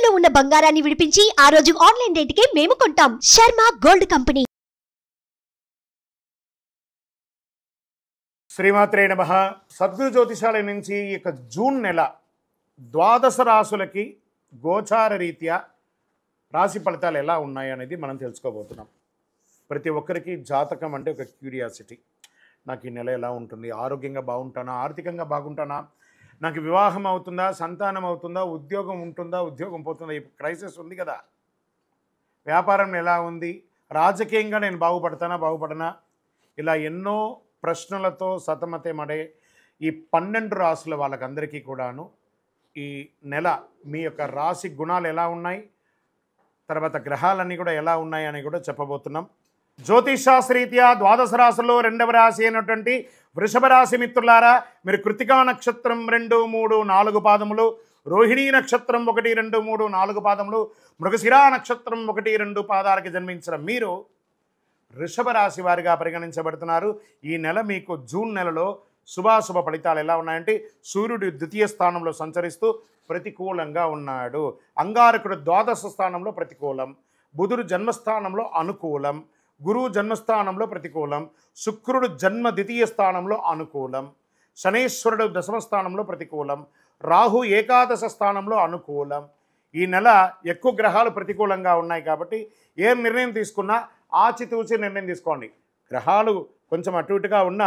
తాకట్టులో ఉన్న బంగారాన్ని విడిపించి ఆ రోజు ఆన్లైన్ రేటుకే మేము కొంటాం. Sharma gold company. శ్రీమాత్రే నమః. సద్గురు జ్యోతిషాలయం నుంచి ఈ జూన్ నెల ద్వాదశ రాశులకి గోచార రీత్యా రాశి ఫలితాలు ఎలా ఉన్నాయి అనేది మనం తెలుసుకోబోతున్నాం. ప్రతి ఒక్కరికి జాతకం అంటే ఒక క్యూరియాసిటీ. నాకు ఈ నెల ఎలా ఉంటుంది, ఆరోగ్యంగా బాగుంటానా, ఆర్థికంగా బాగుంటానా, నాకు వివాహం అవుతుందా, సంతానం అవుతుందా, ఉద్యోగం ఉంటుందా, ఉద్యోగం పోతుందా, ఈ క్రైసిస్ ఉంది కదా, వ్యాపారం ఎలా ఉంది, రాజకీయంగా నేను బాగుపడనా, ఇలా ఎన్నో ప్రశ్నలతో సతమతమడే ఈ 12 రాశుల వాళ్ళకందరికీ కూడాను ఈ నెల మీ యొక్క రాశి గుణాలు ఎలా ఉన్నాయి, తర్వాత గ్రహాలన్నీ కూడా ఎలా ఉన్నాయి అని కూడా చెప్పబోతున్నాం. జ్యోతిషాస్త్రరీత్యా ద్వాదశ రాశుల్లో 2వ రాశి అయినటువంటి వృషభ రాశి మిత్రులారా, మీరు కృతికా నక్షత్రం 2, 3, 4 పాదములు, రోహిణీ నక్షత్రం 1, 2, 3, 4 పాదములు, మృగశిరా నక్షత్రం 1, 2 పాదాలకి జన్మించిన మీరు వృషభ రాశి వారిగా పరిగణించబడుతున్నారు. ఈ నెల మీకు జూన్ నెలలో శుభాశుభ ఫలితాలు ఎలా ఉన్నాయంటే, సూర్యుడు ద్వితీయ స్థానంలో సంచరిస్తూ ప్రతికూలంగా ఉన్నాడు, అంగారకుడు ద్వాదశ స్థానంలో ప్రతికూలం, బుధుడు జన్మస్థానంలో అనుకూలం, గురువు జన్మస్థానంలో ప్రతికూలం, శుక్రుడు జన్మ ద్వితీయ స్థానంలో అనుకూలం, శనేశ్వరుడు దశమ స్థానంలో ప్రతికూలం, రాహు ఏకాదశ స్థానంలో అనుకూలం. ఈ నెల ఎక్కువ గ్రహాలు ప్రతికూలంగా ఉన్నాయి కాబట్టి ఏ నిర్ణయం తీసుకున్నా ఆచితూచి నిర్ణయం తీసుకోండి. గ్రహాలు కొంచెం అటు ఇటుగా ఉన్న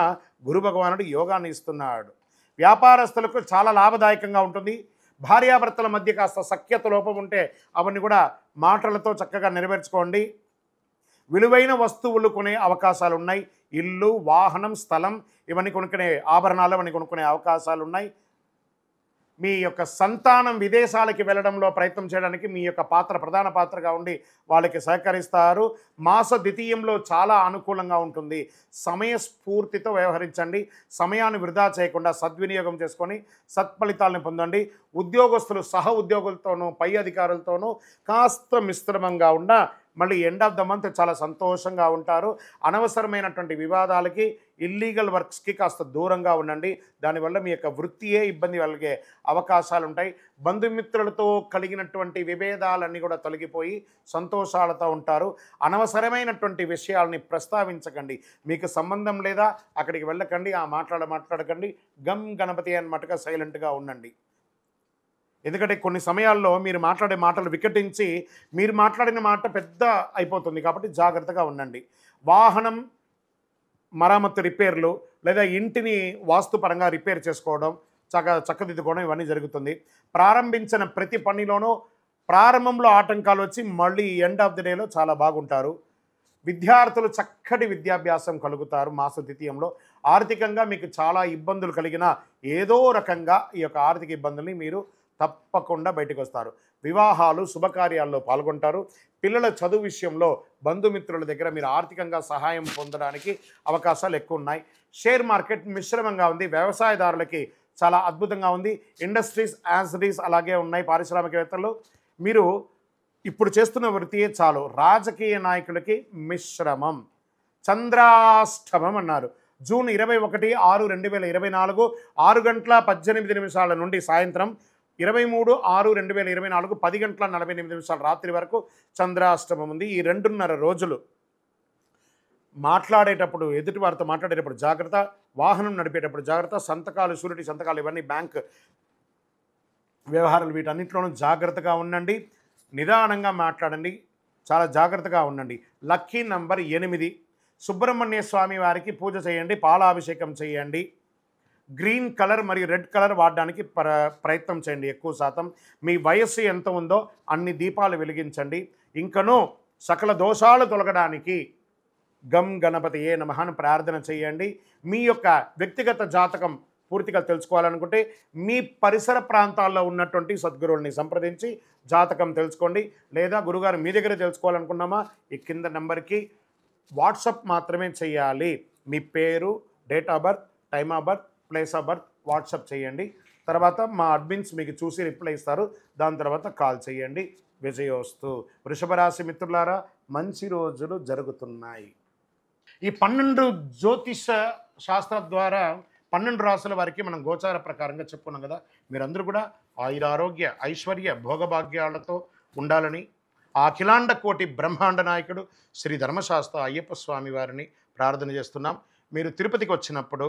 గురు భగవానుడు యోగాన్ని ఇస్తున్నాడు. వ్యాపారస్తులకు చాలా లాభదాయకంగా ఉంటుంది. భార్యాభర్తల మధ్య కాస్త సఖ్యత లోపం ఉంటే అవన్నీ కూడా మాటలతో చక్కగా నెరవేర్చుకోండి. విలువైన వస్తువులు కొనే అవకాశాలు ఉన్నాయి. ఇల్లు, వాహనం, స్థలం ఇవన్నీ కొనుక్కునే, ఆభరణాలు ఇవన్నీ కొనుక్కునే అవకాశాలు ఉన్నాయి. మీ యొక్క సంతానం విదేశాలకి వెళ్ళడంలో ప్రయత్నం చేయడానికి మీ యొక్క పాత్ర ప్రధాన పాత్రగా ఉండి వాళ్ళకి సహకరిస్తారు. మాస ద్వితీయంలో చాలా అనుకూలంగా ఉంటుంది. సమయస్ఫూర్తితో వ్యవహరించండి. సమయాన్ని వృధా చేయకుండా సద్వినియోగం చేసుకొని సత్ఫలితాలను పొందండి. ఉద్యోగస్తులు సహ ఉద్యోగులతోనూ పై అధికారులతోనూ కాస్త మిశ్రమంగా ఉన్న మళ్ళీ ఎండ్ ఆఫ్ ద మంత్ చాలా సంతోషంగా ఉంటారు. అనవసరమైనటువంటి వివాదాలకి, ఇల్లీగల్ వర్క్స్కి కాస్త దూరంగా ఉండండి. దానివల్ల మీ యొక్క వృత్తియే ఇబ్బంది కలిగే అవకాశాలు ఉంటాయి. బంధుమిత్రులతో కలిగినటువంటి విభేదాలన్నీ కూడా తొలగిపోయి సంతోషాలతో ఉంటారు. అనవసరమైనటువంటి విషయాల్ని ప్రస్తావించకండి. మీకు సంబంధం లేదా అక్కడికి వెళ్ళకండి, ఆ మాట్లాడకండి. గమ్ గణపతి అన్నట్టుగా సైలెంట్గా ఉండండి. ఎందుకంటే కొన్ని సమయాల్లో మీరు మాట్లాడే మాటలు వికటించి మీరు మాట్లాడిన మాట పెద్ద అయిపోతుంది కాబట్టి జాగ్రత్తగా ఉండండి. వాహనం మరామత్తు రిపేర్లు లేదా ఇంటిని వాస్తుపరంగా రిపేర్ చేసుకోవడం, చక్కదిద్దుకోవడం ఇవన్నీ జరుగుతుంది. ప్రారంభించిన ప్రతి పనిలోనూ ప్రారంభంలో ఆటంకాలు వచ్చి మళ్ళీ ఎండ్ ఆఫ్ ది డేలో చాలా బాగుంటారు. విద్యార్థులు చక్కటి విద్యాభ్యాసం కలుగుతారు. మాస ద్వితీయంలో ఆర్థికంగా మీకు చాలా ఇబ్బందులు కలిగిన ఏదో రకంగా ఈ యొక్క ఆర్థిక ఇబ్బందుల్ని మీరు తప్పకుండా బయటకు వస్తారు. వివాహాలు, శుభకార్యాల్లో పాల్గొంటారు. పిల్లల చదువు విషయంలో బంధుమిత్రుల దగ్గర మీరు ఆర్థికంగా సహాయం పొందడానికి అవకాశాలు ఎక్కువ ఉన్నాయి. షేర్ మార్కెట్ మిశ్రమంగా ఉంది. వ్యవసాయదారులకి చాలా అద్భుతంగా ఉంది. ఇండస్ట్రీస్, యాన్సరీస్ అలాగే ఉన్నాయి. పారిశ్రామికవేత్తలు మీరు ఇప్పుడు చేస్తున్న వృత్తియే చాలు. రాజకీయ నాయకులకి మిశ్రమం. చంద్రాష్టమం అన్నారు. జూన్ 21, 6, 2024 6:18 నుండి సాయంత్రం 23, 6, 2024 10:48 రాత్రి వరకు చంద్రాష్టమం ఉంది. ఈ 2.5 రోజులు మాట్లాడేటప్పుడు, ఎదుటి వారితో మాట్లాడేటప్పుడు జాగ్రత్త, వాహనం నడిపేటప్పుడు జాగ్రత్త, సంతకాలు, షూరిటీ సంతకాలు ఇవన్నీ బ్యాంక్ వ్యవహారాలు వీటన్నిటిలోనూ జాగ్రత్తగా ఉండండి. నిదానంగా మాట్లాడండి, చాలా జాగ్రత్తగా ఉండండి. Lucky number 8. సుబ్రహ్మణ్య స్వామి వారికి పూజ చేయండి, పాలాభిషేకం చేయండి. గ్రీన్ కలర్ మరియు రెడ్ కలర్ వాడడానికి ప్రయత్నం చేయండి ఎక్కువ శాతం. మీ వయస్సు ఎంత ఉందో అన్ని దీపాలు వెలిగించండి. ఇంకనూ సకల దోషాలు తొలగడానికి గం గణపతియే నమః అని ప్రార్థన చేయండి. మీ యొక్క వ్యక్తిగత జాతకం పూర్తిగా తెలుసుకోవాలనుకుంటే మీ పరిసర ప్రాంతాల్లో ఉన్నటువంటి సద్గురువుల్ని సంప్రదించి జాతకం తెలుసుకోండి. లేదా గురుగారు మీ దగ్గర తెలుసుకోవాలనుకున్నామా, ఈ కింద నెంబర్కి వాట్సాప్ మాత్రమే చేయాలి. మీ పేరు, date of birth, time of birth, place of birth WhatsApp చేయండి. తర్వాత మా అడ్మిన్స్ మీకు చూసి రిప్లై ఇస్తారు. దాని తర్వాత కాల్ చేయండి. విజయోస్తు. వృషభ రాశి మిత్రులారా, మంచి రోజులు జరుగుతున్నాయి. ఈ 12 జ్యోతిష శాస్త్ర ద్వారా 12 రాశుల వారికి మనం గోచార ప్రకారంగా చెప్పుకున్నాం కదా. మీరందరూ కూడా ఆయురారోగ్య ఐశ్వర్య భోగభాగ్యాలతో ఉండాలని ఆ అఖిలాండ కోటి బ్రహ్మాండ నాయకుడు శ్రీ ధర్మశాస్త్ర అయ్యప్ప స్వామి వారిని ప్రార్థన చేస్తున్నాం. మీరు తిరుపతికి వచ్చినప్పుడు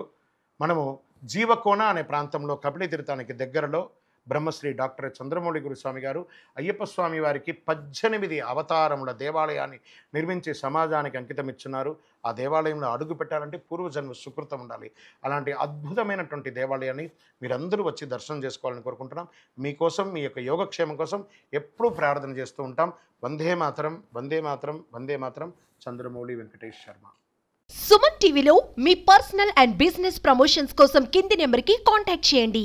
మనము జీవకోన అనే ప్రాంతంలో కపిల తీర్థానికి దగ్గరలో బ్రహ్మశ్రీ డాక్టర్ చంద్రమౌళి గురుస్వామి గారు అయ్యప్ప స్వామి వారికి 18 అవతారముల దేవాలయాన్ని నిర్మించి సమాజానికి అంకితం ఇచ్చున్నారు. ఆ దేవాలయంలో అడుగు పెట్టాలంటే పూర్వజన్మ సుకృతం ఉండాలి. అలాంటి అద్భుతమైనటువంటి దేవాలయాన్ని మీరందరూ వచ్చి దర్శనం చేసుకోవాలని కోరుకుంటున్నాం. మీకోసం మీ యొక్క యోగక్షేమం కోసం ఎప్పుడూ ప్రార్థన చేస్తూ ఉంటాం. వందే మాతరం, వందే మాతరం, వందే మాతరం. చంద్రమౌళి వెంకటేష్ శర్మ. సుమన్ టీవీలో మీ పర్సనల్ అండ్ బిజినెస్ ప్రమోషన్స్ కోసం కింది నెంబర్కి కాంటాక్ట్ చేయండి.